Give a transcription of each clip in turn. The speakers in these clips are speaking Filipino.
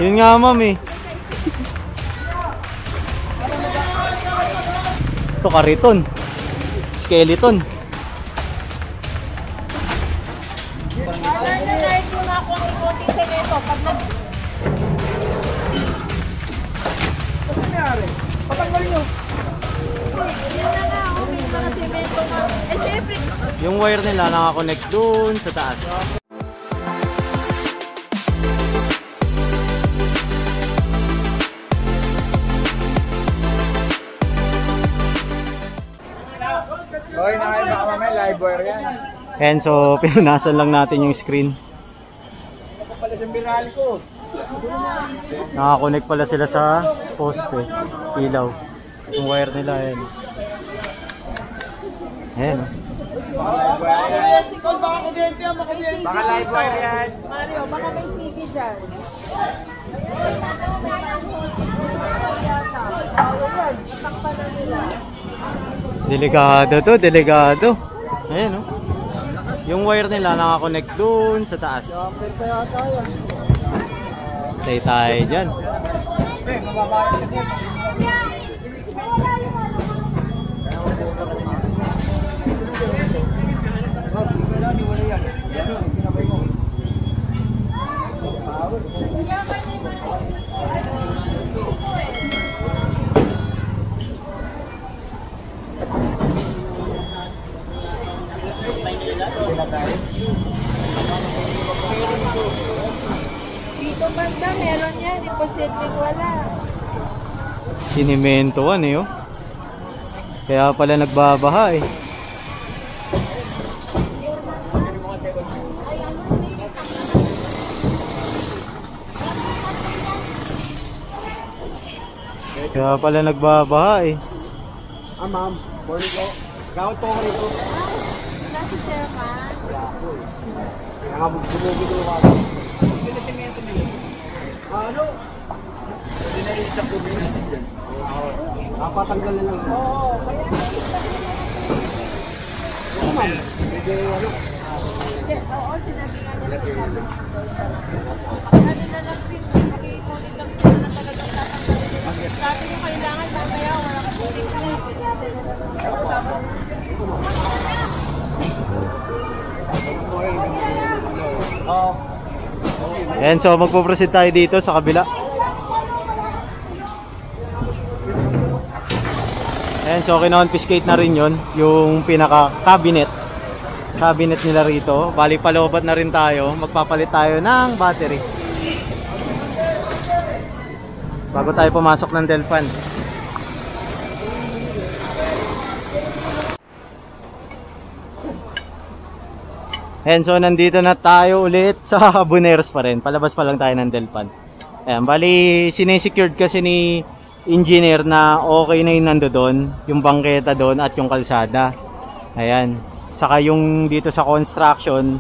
Yun nga ma'am eh. Ito kariton. Skeleton. Nag-like mo na ako ang ikotin sa neto. Pag nag... Ano nangyari? Patanggalin nyo. Yan na nga, okay na kasi semento nga. Eh syempre. Yung wire nila nakakonect dun sa taas. Hoy, nakaiba ka mamaya, live wire yan. And so, pinunasan lang natin yung screen. Ako pala sa viral ko. Nakakonect pala sila sa poste. Ilaw. Yung wire nila, ayan. Ayan. Baka live wire yan. Mario, baka may TV dyan. Takpan na nila. Delikado to, delikado. Ayan, oh. Yung wire nila nakakonect dun sa taas. Stay tayo dyan. Dito banda, meron yan. Imposibleng wala. Sinimentoan eh, oh. Kaya pala nagbabaha eh. Kaya pala nagbabaha eh. Ah, ma'am. Morning po. Gawad po ako rito. Nasi sir man. Kaya bumubulo ka. Pinasimento nila. Ano? Hindi na rin sa tubig natin dyan. Napatanggal na lang. Oo, kaya Oo, ma'am. Pwede ano? oo, sinabi nga nila. Ano na lang rin, makikunin lang sila na talagang tatanggalin. Sabi ko kailangan mamaya, walang kunin ka lang. Oo. Ayan, so magpo-proceed tayo dito sa kabila. Ayan, so kina-confiscate na rin yon yung pinaka-cabinet. Cabinet nila rito. Bali, palobat na rin tayo. Magpapalit tayo ng battery bago tayo pumasok ng Delpan. Ayan, so nandito na tayo ulit sa Buneros pa rin. Palabas pa lang tayo ng Delpan. Ayan, bali sinesecured kasi ni engineer na okay na yung nando doon, yung bangketa doon at yung kalsada. Ayan. Saka yung dito sa construction,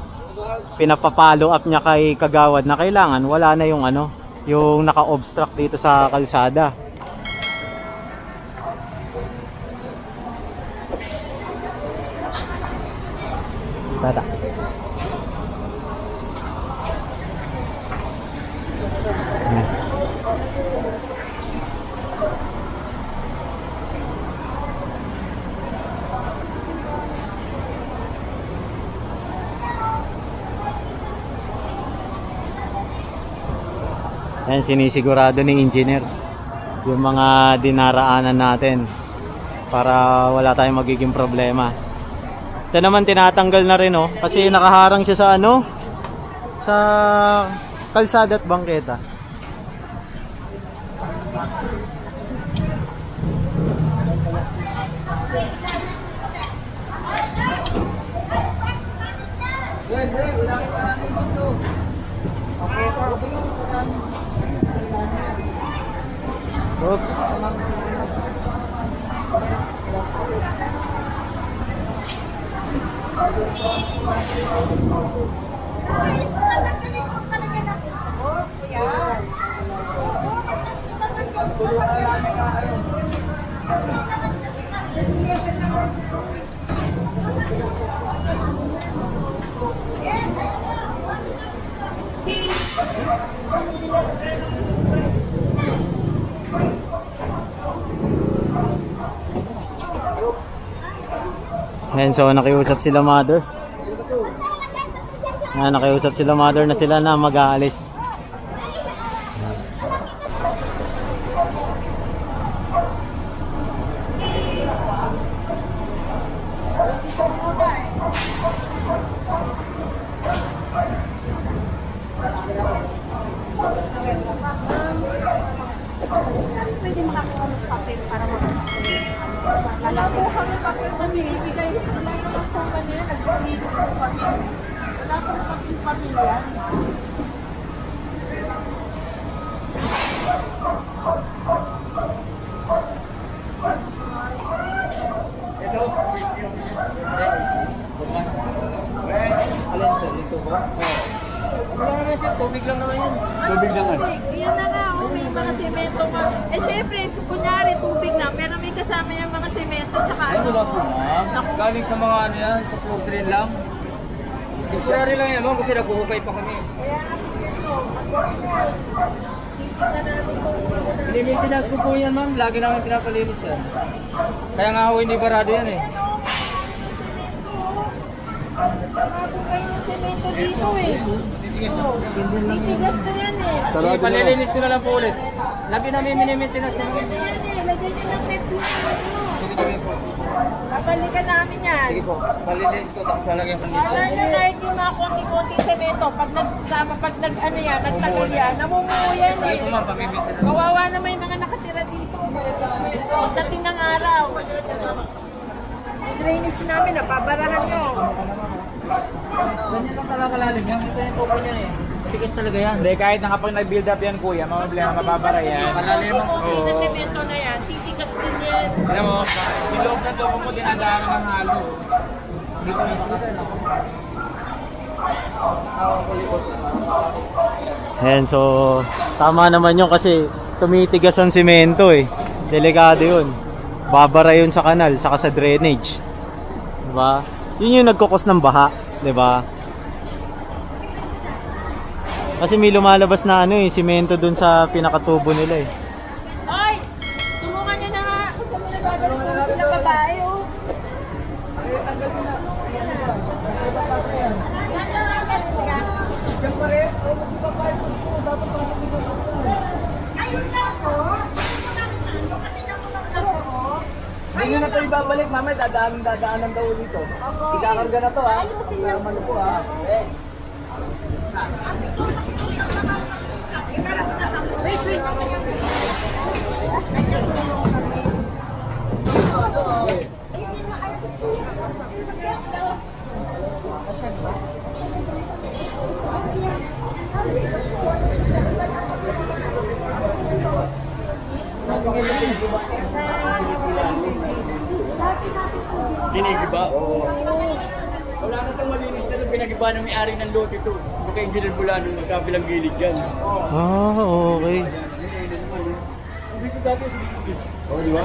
pinapapalo up niya kay Kagawad na kailangan wala na yung ano, yung naka-obstruct dito sa kalsada. Tata. Yan, sinisigurado ng engineer yung mga dinaraanan natin para wala tayong magiging problema. Ito naman tinatanggal na rin, oh, kasi nakaharang siya sa ano, sa kalsada at bangketa. Oops. Ayan, so nakiusap sila mother. Ayan, nakiusap sila mother na sila na mag-aalis. Pwede makakuha ng papel para mag-stay. Nalakuha ng papel kami. Ibigay sila ng company na nag-video po kami. Wala pa na kami pamilya. Ito. Alin sir? Dito ba? Wala naman sir. Tubig lang naman yan. Tubig lang yan. Yan na nga. May mga semento nga. Eh syempre, kunyari tubig na. Pero may kasama yung mga semento. Tsaka Ay, wala po ma'am. Galing sa mga ano yan, sa floor drain lang. Sorry lang yan ma'am kasi naghuhukay pa kami. Hindi maintenance ko po yan ma'am. Lagi namin pinapalinis yan. Kaya nga ako hindi barado yan eh. semento dito eh. Titigas na yan eh. Palilinis ko na lang po ulit. Lagi namin mini-maintenance yan. Lagyan yan eh. Lagyan nyo ng net dito. Sige po. Babalikan namin yan. Sige po. Palilinis ko tapos lalagyan ko nito. Kala nyo kahit yung mga konti-konti semento, pag nag-ano yan, nagtagal yan, namumuo yan Sige eh. po ma'am, pag-ibig na. Kawawa naman yung mga nakatira dito. Dating ng araw. Drainage namin, napabarahan nyo. Ganyan lang talaga kalalim yan. Ito yung tubo niyan eh. Matigas talaga yan. Hindi, kahit na kapag nag-build up yan kuya, mababara yan. Malalim ang Okay, na semento na yan, titigas din yan. Alam mo, yung loob ng loob mo dinadaanan ng halo. Dito may slita no? Ayan, so tama naman yun kasi tumitigas ang simento eh. Delikado yun. Babara yun sa kanal, saka sa drainage. Diba? Yun yung nagkukos ng baha. Diba? Kasi may lumalabas na ano eh, simento dun sa pinakatubo nila eh. Oy! Tulungan nyo na nga. Tulungan na babae oh. Ayun lang po. Hindi nyo na ito ibabalik, mamay, dadaanan daw dito. Ikakarga na to ha. Naman po ha. Ginigiba? Oo. Wala na itong malinis na ito. Pinagiba ng may-ari ng lote ito. Baka hindi rin mula nung magkabilang gilid dyan. Ah, okay. Oo, di ba?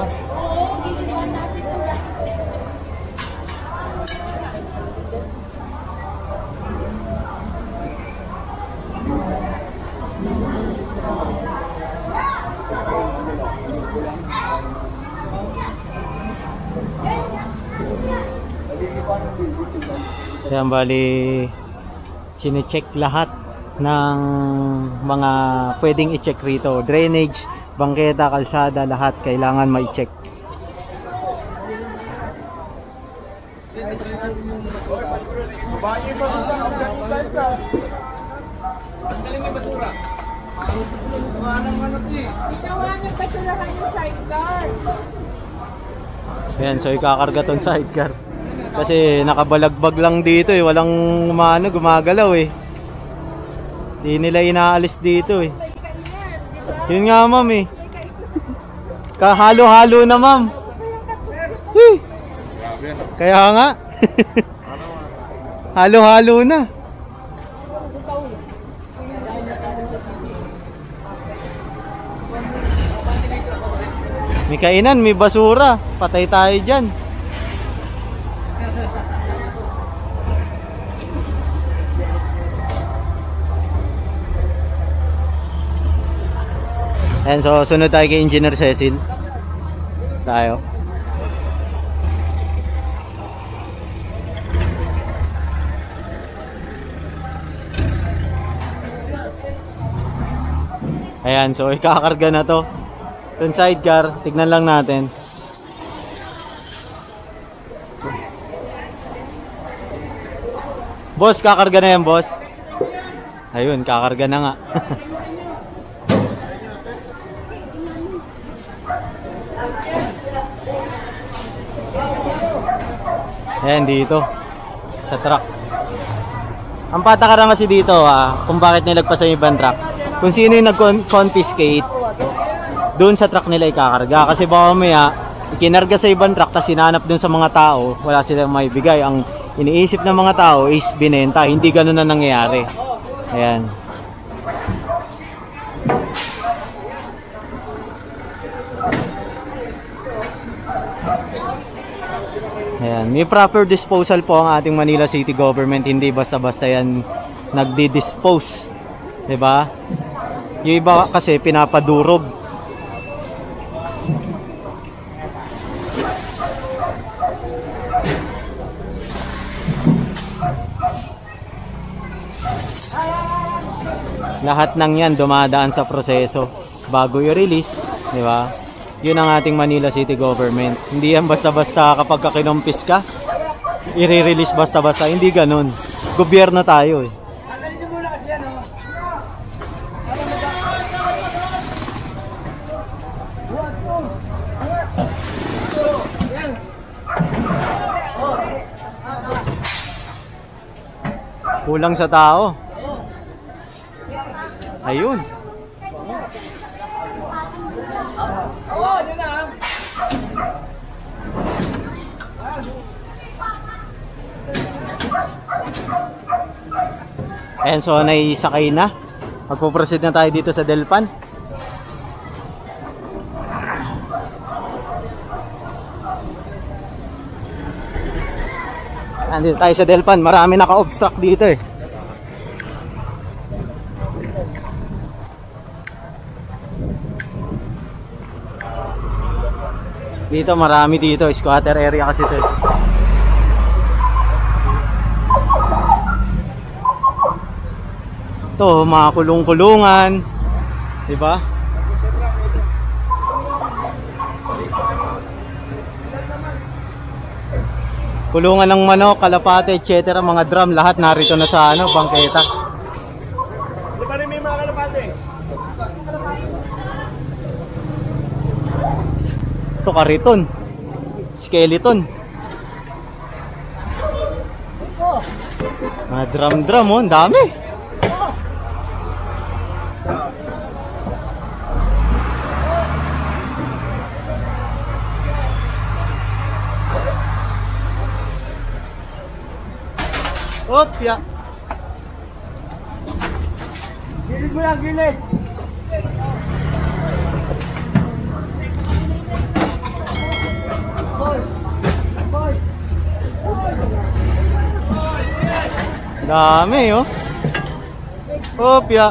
Ayan, bali sine-check lahat ng mga pwedeng i-check rito. Drainage, bangketa, kalsada, lahat kailangan ma-check. Ayan, so ikakarga tong sidecar. Kasi nakabalagbag lang dito eh, walang gumagalaw eh. Di nila inaalis dito eh. Yun nga ma'am eh. Kahalo-halo na ma'am. Kaya nga. Halo-halo na. May kainan, may basura. Patay tayo dyan. Ayan, so sunod tayo kay Engineer Cecil. Tayo. Ayan, so ikakarga na to. Yung sidecar, tignan lang natin. Boss, kakarga na yan, boss. Ayun, kakarga na nga. Ayan, dito. Sa truck. Ang patakaran kasi dito, kung bakit nilagpas sa ibang truck. Kung sino yung nag-confiscate, doon sa truck nila ikakarga. Kasi baka maya, ikinarga sa ibang truck, tapos sinanap dun sa mga tao, wala silang maibigay. Ang iniisip ng mga tao is binenta. Hindi ganun na nangyayari. Ayan. Ayan. May proper disposal po ang ating Manila City Government. Hindi basta-basta yan nagdi-dispose. Diba? Yung iba kasi pinapadurog. Lahat ng yan dumadaan sa proseso bago i-release, di ba? Yun ang ating Manila City Government. Hindi yan basta-basta kapag kinumpis ka, i-release basta-basta. Hindi ganun. Gobyerno tayo eh. Kulang sa tao. Ayun. Ayan, so naisakay na. Magpo-proceed na tayo dito sa Delpan. Andito tayo sa Delpan. Marami naka-obstruct dito eh. Dito marami dito. Squatter area kasi ito eh. Ito, mga kulong-kulungan. Diba? Kulungan ng manok, kalapate, etc. Mga drum, lahat narito na sa bangketa. Di ba rin may mga kalapate? Ito, kariton. Skeleton. Mga drum, oh, ang dami. Opya. Gilid mo lang, gilid! Dami oh. Opya.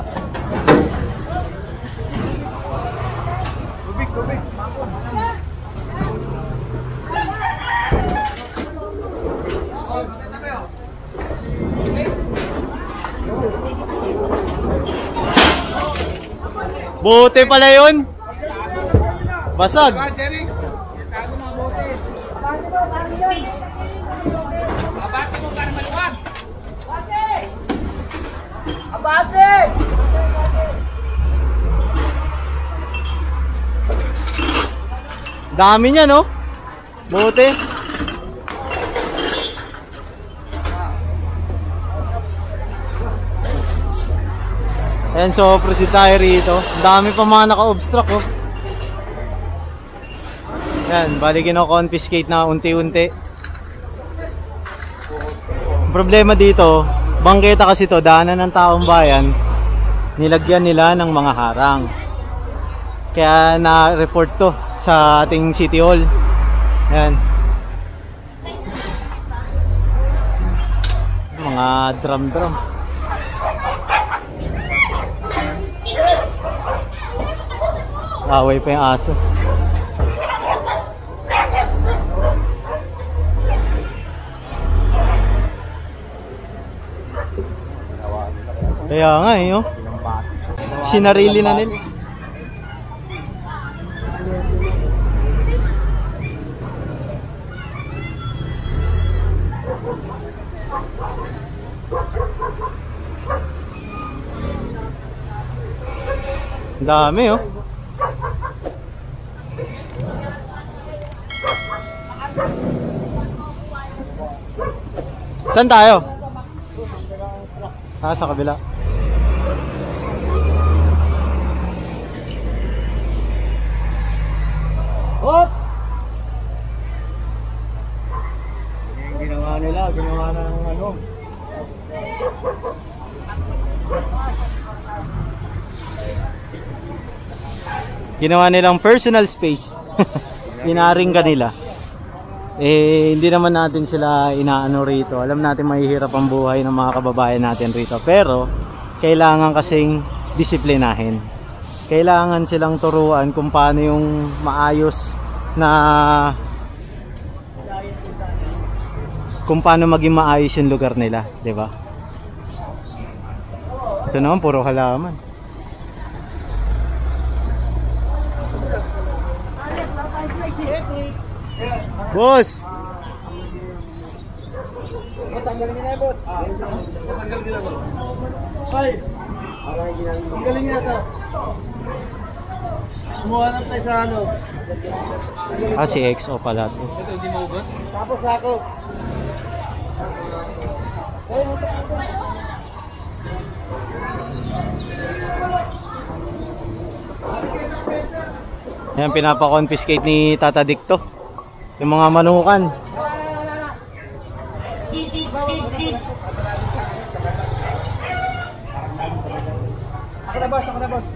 Tubig, tubig. Buti pala yun. Basag. Abate! Dami niya no. Buti. Ayan, so proceed tayo rito. Ang dami pa mga naka-obstruct oh. Ayan, bali kino-confiscate na unti-unti. Problema dito, bangketa kasi to, daanan ng taong bayan. Nilagyan nila ng mga harang. Kaya na-report to sa ating City Hall. Ayan. Mga drum. Away pa yung aso. Kaya nga eh, oh. Sinarili na nila. Dami oh. Saan tayo? Ah, sa kabila. Hop! Yung ginawa nila, ginawa na ng ano. Ginawa nilang personal space. Inaring ka nila. Eh, hindi naman natin sila inaano rito. Alam natin mahihirap ang buhay ng mga kababayan natin rito. Pero, kailangan kasing disiplinahin. Kailangan silang turuan kung paano yung maayos na kung paano maging maayos yung lugar nila, 'di ba? Ito naman puro halaman. Boss. Tanggalin niya na, boss. Tanggalin niya na, boss. Ay. Tanggalin niya ito. Kumuha ng tayo sa ano. Ah, si XO pala to. Ito, hindi maubos? Tapos ako. Ayan, pinapa-confiscate ni Tata Dicto yung mga manukan. Ako na, boss. Ako na, boss.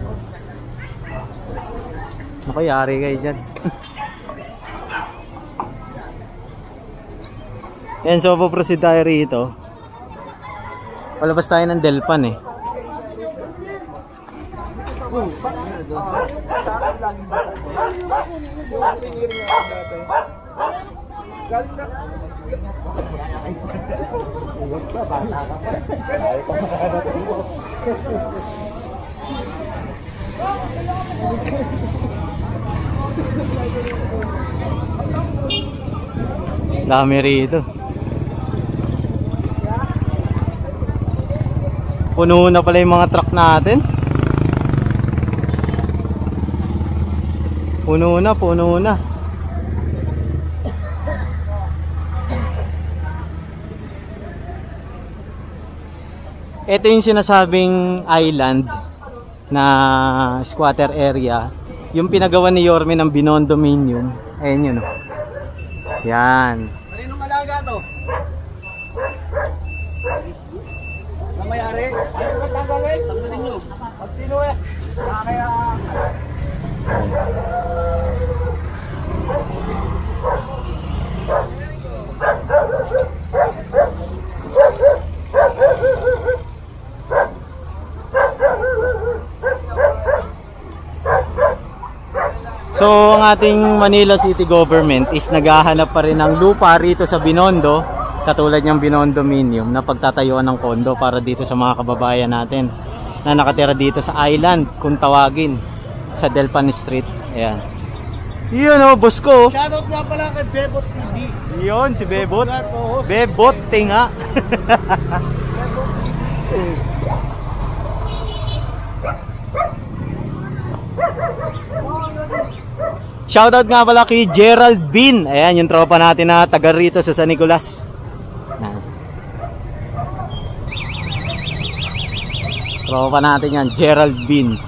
Nakayari kayo dyan. Yan, so po-proceed tayo rito. Palabas tayo ng Delpan eh. Dami rito. Puno na pala yung mga truck natin. Puno na, puno na. Ito yung sinasabing island na squatter area. Yung pinagawa ni Yorme ng Binondominium. Ayan yun, oh. Yan. Maninong alaga to? Na mayari? Ano ba tanggalin? Tanggalin nyo. Pag sino eh? Kaya... So, ang ating Manila City Government is naghahanap pa rin ng lupa rito sa Binondo, katulad niyang Binondominium, na pagtatayuan ng kondo para dito sa mga kababayan natin na nakatira dito sa island, kung tawagin, sa Delpan Street. Ayan. Yun o, boss ko. Shoutout nga pala kay Bebot TV. Yun, si Bebot. Bebot, tinga. Shoutout nga pala kay Gerald Bean. Ayan, yung tropa natin na taga rito sa San Nicolas. Tropa natin yan, Gerald Bean.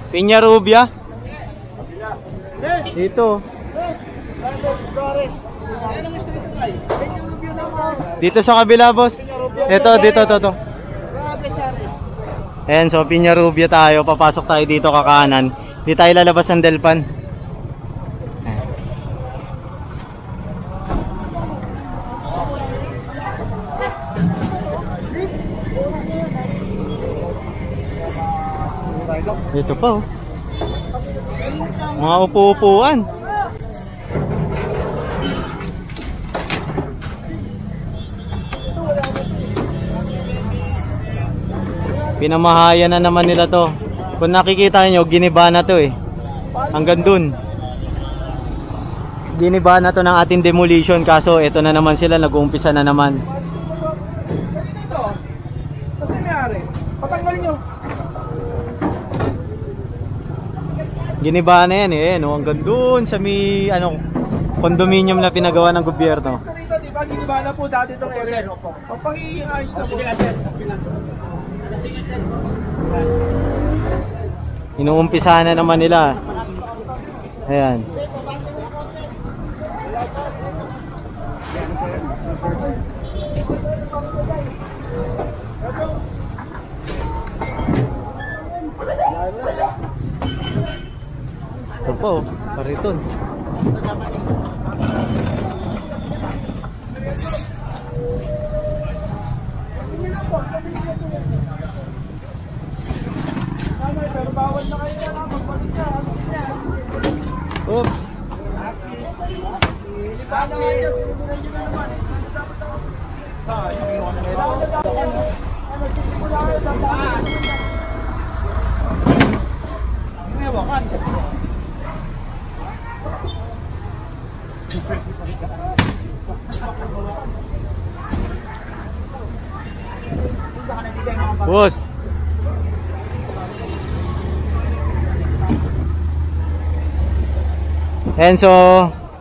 Piña Rubia. Dito. Dito sa kabila, boss. Ito, dito, to. Ayan, so Piña Rubio tayo. Papasok tayo dito kakanan. Di tayo lalabas ng Delpan. Dito pa, oh. Mga upo-upuan. Pinamahayan na naman nila to. Kung nakikita nyo, giniba na to eh. Hanggang dun. Giniba na to ng ating demolition. Kaso ito na naman sila, nag-uumpisa na naman. Ano nangyari? Patanggal nyo. Giniba na yan eh. No? Hanggang dun sa may condominium na pinagawa ng gobyerno. Dito, di ba? Giniba na po dati itong area. Pag-iayos na po. Inuumpisa na naman nila. Ayan. Ito po, Kariton. Pero bawal na kayo na. Magbalik ka. Oops. Paano nga yun? Simulan nyo na naman. Nagsisimula kayo sa daan. Ngawakan. Boss. And so,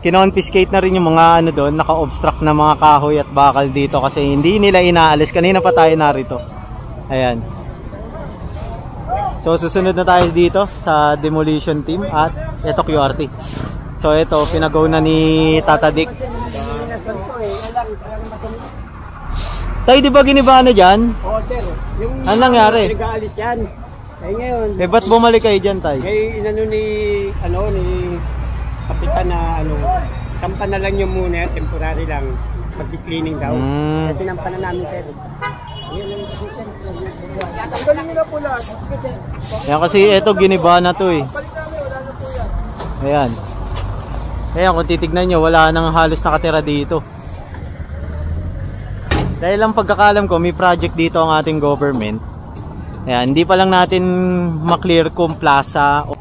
kinonfiscate na rin yung mga doon, naka-obstruct na mga kahoy at bakal dito kasi hindi nila inaalis. Kanina pa tayo narito. Ayan. So, susunod na tayo dito sa demolition team at ito QRT. So, ito, pinagaw na ni Tata Dick. Tayo, di ba giniba na dyan? Oo, sir. Ano nangyari? Nag-aalis yan. Eh ngayon, Ba't bumalik kayo dyan, Tay? inano ni kapitan na sampa na lang yung muna, temporary lang, mag-cleaning daw. Kasi nampa na namin, sir. Tanggalin nyo na po lahat. Yan kasi ito, giniba na to eh. Ayan. Ayan, kung titignan nyo, wala nang halos nakatira dito. Dahil lang pagkakalam ko, may project dito ang ating government. Ayan, hindi pa lang natin maklear kung plaza o